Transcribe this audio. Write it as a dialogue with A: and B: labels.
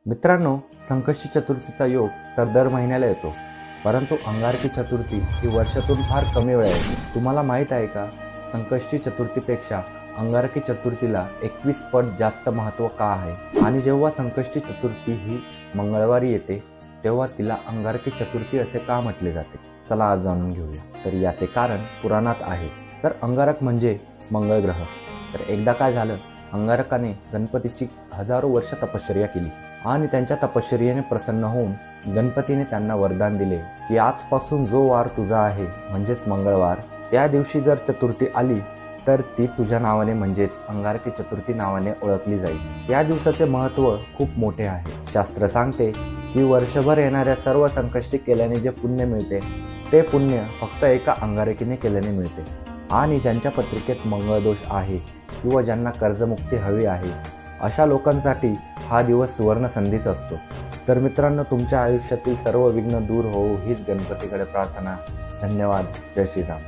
A: मित्रांनो, संकष्टी चतुर्थीचा योग तर दर महिन्याला येतो, परंतु अंगारकी चतुर्थी ही वर्षातून फार कमी वेळा येते. तुम्हाला माहीत आहे का, संकष्टी चतुर्थीपेक्षा अंगारकी चतुर्थीला 21 पट जास्त महत्त्व का आहे? आणि जेव्हा संकष्टी चतुर्थी ही मंगळवारी येते, तेव्हा तिला अंगारकी चतुर्थी असे का म्हटले जाते? चला आज जाणून घेऊया. तर याचे कारण पुराणात आहे. तर अंगारक म्हणजे मंगळ ग्रह. तर एकदा काय झालं, अंगारकाने गणपतीची हजारो वर्ष तपश्चर्या केली आणि त्यांच्या तपश्चर्येने प्रसन्न होऊन गणपतीने त्यांना वरदान दिले की आजपासून जो वार तुझा आहे म्हणजेच मंगळवार, त्या दिवशी जर चतुर्थी आली तर ती तुझ्या नावाने म्हणजेच अंगारकी चतुर्थी नावाने ओळखली जाईल. त्या दिवसाचे महत्त्व खूप मोठे आहे. शास्त्र सांगते की वर्षभर येणाऱ्या सर्व संकष्टी केल्याने जे पुण्य मिळते ते पुण्य फक्त एका अंगारकीने केल्याने मिळते. आणि ज्यांच्या पत्रिकेत मंगळदोष आहे किंवा ज्यांना कर्जमुक्ती हवी आहे अशा लोकांसाठी हा दिवस सुवर्ण संधीच असतो. तर मित्रांनो, तुमच्या आयुष्यातील सर्व विघ्न दूर होवो हीच गणपतीकडे प्रार्थना. धन्यवाद. जय श्रीराम.